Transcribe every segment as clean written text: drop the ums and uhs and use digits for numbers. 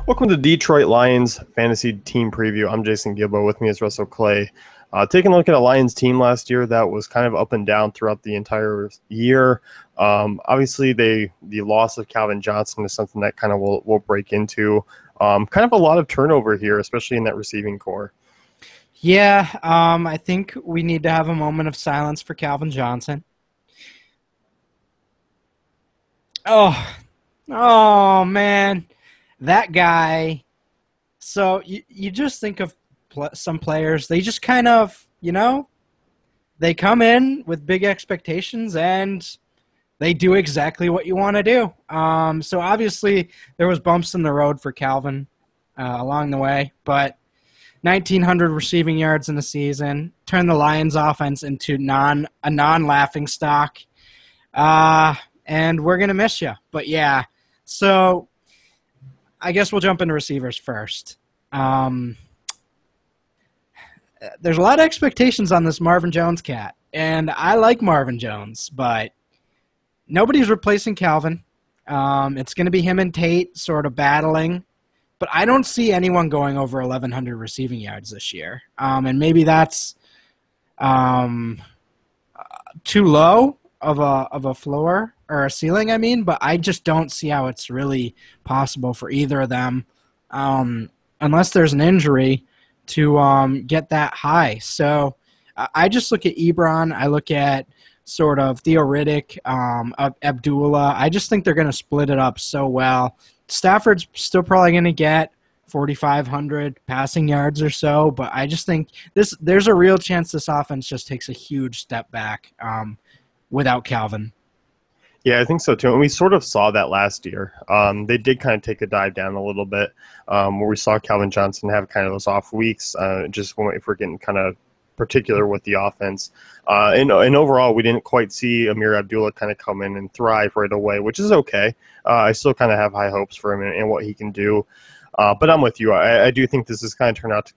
Welcome to Detroit Lions Fantasy Team Preview. I'm Jason Gilbo. With me is Russell Clay. Taking a look at a Lions team last year that was kind of up and down throughout the entire year. Obviously, the loss of Calvin Johnson is something that kind of we'll break into. Kind of a lot of turnover here, especially in that receiving core. Yeah, I think we need to have a moment of silence for Calvin Johnson. Oh man, that guy. So you just think of some players, they just kind of, they come in with big expectations and they do exactly what you want to do. So obviously there was bumps in the road for Calvin along the way, but 1,900 receiving yards in the season, turned the Lions offense into a non-laughing stock. And we're going to miss you. But yeah, so I guess we'll jump into receivers first. There's a lot of expectations on this Marvin Jones cat, and I like Marvin Jones, but nobody's replacing Calvin. It's going to be him and Tate sort of battling, but I don't see anyone going over 1,100 receiving yards this year. And maybe that's too low of a floor or a ceiling, but I just don't see how it's really possible for either of them, unless there's an injury, to get that high. So I just look at Ebron. I look at sort of Theo Riddick, Abdullah. I just think they're going to split it up so well. Stafford's still probably going to get 4,500 passing yards or so, but I just think there's a real chance this offense just takes a huge step back without Calvin. Yeah, I think so too. And we sort of saw that last year. They did kind of take a dive down a little bit, where we saw Calvin Johnson have kind of those off weeks, just if we're getting kind of particular with the offense. And overall, we didn't quite see Amir Abdullah kind of come in and thrive right away, which is okay. I still kind of have high hopes for him and what he can do. But I'm with you. I do think this is kind of turned out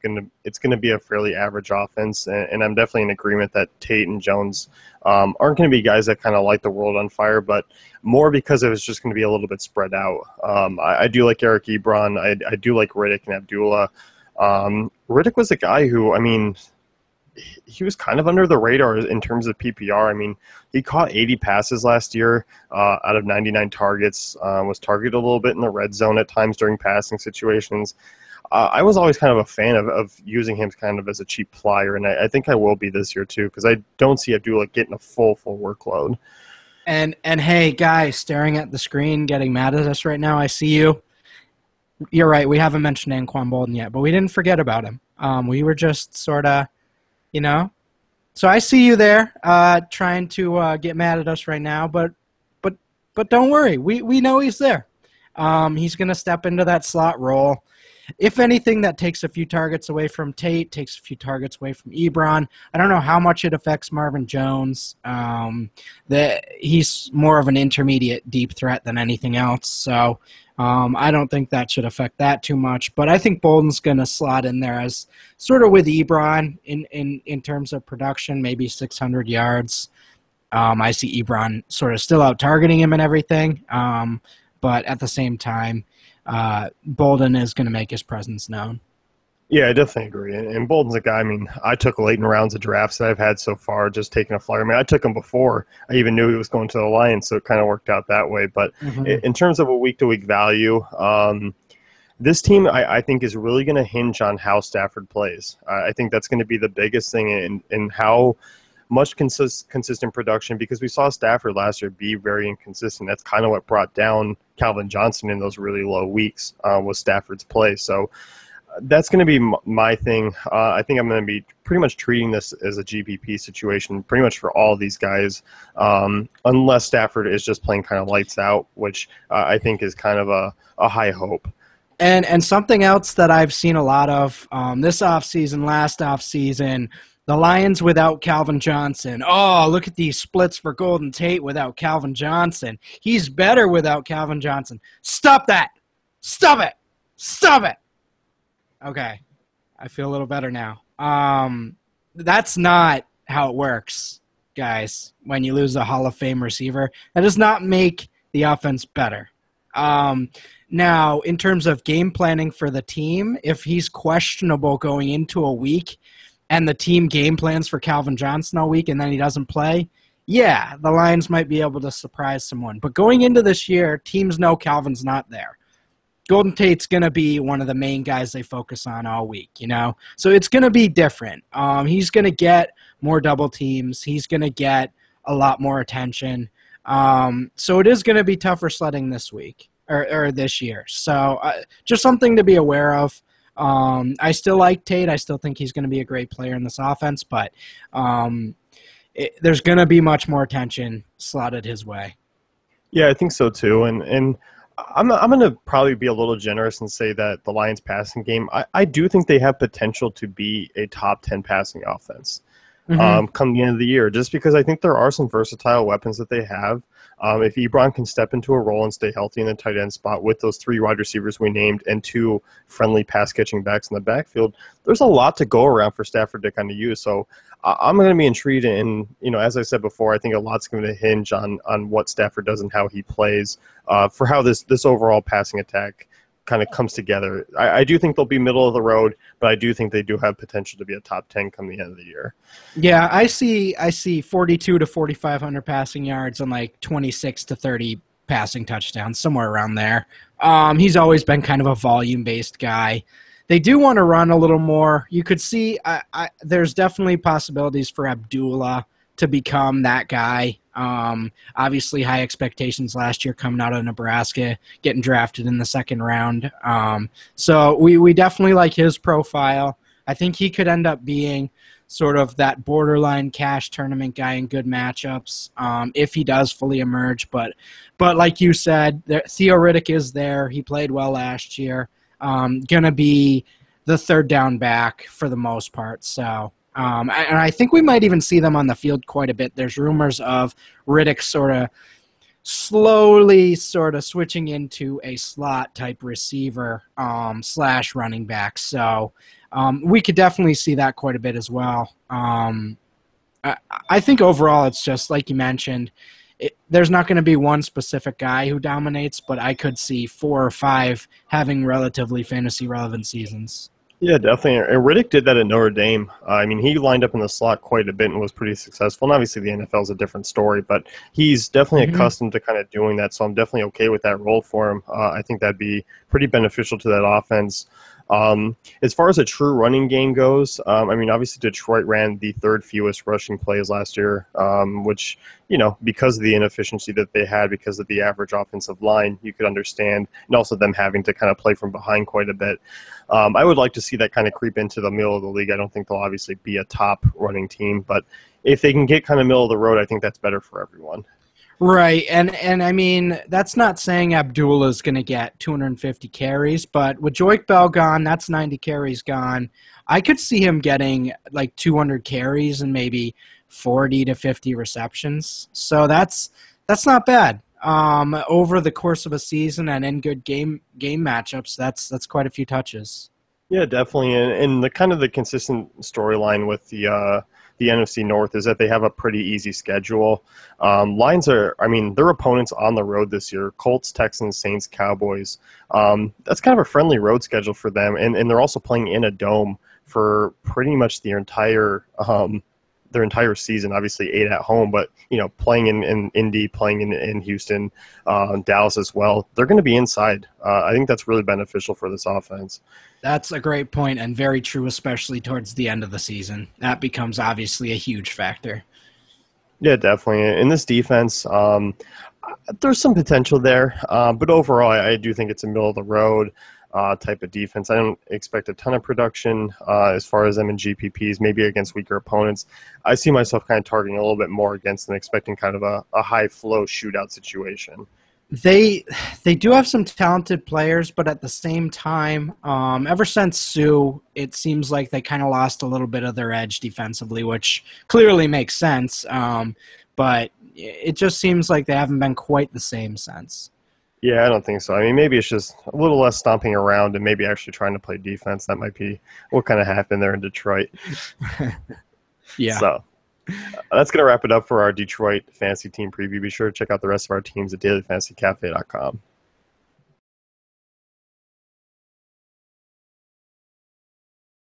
it's going to be a fairly average offense, and I'm definitely in agreement that Tate and Jones aren't going to be guys that kind of light the world on fire, but more because it was just going to be a little bit spread out. I do like Eric Ebron. I do like Riddick and Abdullah. Riddick was a guy who, he was kind of under the radar in terms of PPR. He caught 80 passes last year out of 99 targets, was targeted a little bit in the red zone at times during passing situations. I was always kind of a fan of using him kind of as a cheap flyer, and I think I will be this year too, because I don't see Abdullah getting a full workload. And hey, guys, staring at the screen, getting mad at us right now, I see you. You're right, we haven't mentioned Anquan Boldin yet, but we didn't forget about him. We were just sort of, So I see you there trying to get mad at us right now, but don't worry. We know he's there. He's going to step into that slot role. If anything, that takes a few targets away from Tate, takes a few targets away from Ebron. I don't know how much it affects Marvin Jones. He's more of an intermediate deep threat than anything else, so I don't think that should affect that too much. But I think Bolden's going to slot in there as sort of with Ebron in terms of production, maybe 600 yards. I see Ebron sort of still out targeting him and everything, but at the same time, Bolden is going to make his presence known. Yeah, I definitely agree. And Bolden's a guy, I took late in rounds of drafts that I've had so far, just taking a flyer. I took him before I even knew he was going to the Lions, so it kind of worked out that way. But in terms of a week-to-week value, this team, I think, is really going to hinge on how Stafford plays. I think that's going to be the biggest thing in how much consistent production, because we saw Stafford last year be very inconsistent. That's kind of what brought down Calvin Johnson in those really low weeks, was Stafford's play. So that's going to be my thing. I think I'm going to be pretty much treating this as a GPP situation pretty much for all of these guys, unless Stafford is just playing kind of lights out, which I think is kind of a high hope. And something else that I've seen a lot of this offseason, last offseason, the Lions without Calvin Johnson. Oh, look at these splits for Golden Tate without Calvin Johnson. He's better without Calvin Johnson. Stop that. Stop it. Stop it. Okay. I feel a little better now. That's not how it works, guys, when you lose a Hall of Fame receiver. That does not make the offense better. Now, in terms of game planning for the team, if he's questionable going into a week and the team game plans for Calvin Johnson all week and then he doesn't play, yeah, the Lions might be able to surprise someone. But going into this year, teams know Calvin's not there. Golden Tate's going to be one of the main guys they focus on all week, So it's going to be different. He's going to get more double teams. He's going to get a lot more attention. So it is going to be tougher sledding this week or this year. So just something to be aware of. I still like Tate. I still think he's going to be a great player in this offense, but there's going to be much more attention slotted his way. Yeah, I think so too. And I'm going to probably be a little generous and say that the Lions passing game, I do think they have potential to be a top 10 passing offense. Come the end of the year, just because I think there are some versatile weapons that they have. If Ebron can step into a role and stay healthy in the tight end spot with those 3 wide receivers we named and 2 friendly pass-catching backs in the backfield, there's a lot to go around for Stafford to kind of use. So I'm going to be intrigued, and as I said before, I think a lot's going to hinge on what Stafford does and how he plays for how this overall passing attack kind of comes together. I do think they'll be middle of the road, but I do think they do have potential to be a top 10 come the end of the year. Yeah, I see 42 to 4,500 passing yards and like 26 to 30 passing touchdowns, somewhere around there. He's always been kind of a volume-based guy. They do want to run a little more. You could see there's definitely possibilities for Abdullah to become that guy. Obviously, high expectations last year coming out of Nebraska, getting drafted in the second round. So we definitely like his profile. I think he could end up being sort of that borderline cash tournament guy in good matchups if he does fully emerge. But like you said, Theo Riddick is there. He played well last year. Going to be the third down back for the most part. So, and I think we might even see them on the field quite a bit. There's rumors of Riddick sort of slowly switching into a slot type receiver / running back. So we could definitely see that quite a bit as well. I think overall it's just like you mentioned, there's not going to be one specific guy who dominates, but I could see 4 or 5 having relatively fantasy relevant seasons. Yeah, definitely. And Riddick did that at Notre Dame. He lined up in the slot quite a bit and was pretty successful. And obviously the NFL is a different story, but he's definitely accustomed to kind of doing that. So I'm definitely okay with that role for him. I think that'd be pretty beneficial to that offense. As far as a true running game goes, obviously Detroit ran the 3rd fewest rushing plays last year, which, because of the inefficiency that they had, because of the average offensive line, you could understand, and also them having to kind of play from behind quite a bit. I would like to see that kind of creep into the middle of the league. I don't think they'll obviously be a top running team, but if they can get kind of middle of the road, I think that's better for everyone. Right, and that's not saying Abdullah's going to get 250 carries, but with Joique Bell gone, that's 90 carries gone. I could see him getting like 200 carries and maybe 40 to 50 receptions. So that's not bad. Over the course of a season and in good game matchups, that's quite a few touches. Yeah, definitely, and the kind of the consistent storyline with the NFC North is that they have a pretty easy schedule. Lions their opponents on the road this year: Colts, Texans, Saints, Cowboys. That's kind of a friendly road schedule for them, and they're also playing in a dome for pretty much their entire season. Obviously 8 at home, but playing in Indy, playing in Houston, Dallas as well. They're going to be inside. I think that's really beneficial for this offense. That's a great point and very true, especially towards the end of the season. That becomes obviously a huge factor. Yeah, definitely. In this defense, there's some potential there, but overall, I do think it's a middle of the road type of defense. I don't expect a ton of production as far as them in GPPs, maybe against weaker opponents. I see myself kind of targeting a little bit more against them, expecting kind of a high flow shootout situation. They do have some talented players, but at the same time, ever since Sue, it seems like they kind of lost a little bit of their edge defensively, which clearly makes sense. But it just seems like they haven't been quite the same since. Yeah, I don't think so. Maybe it's just a little less stomping around and maybe actually trying to play defense. That might be what kind of happened there in Detroit. Yeah. So that's going to wrap it up for our Detroit fantasy team preview. Be sure to check out the rest of our teams at dailyfantasycafe.com.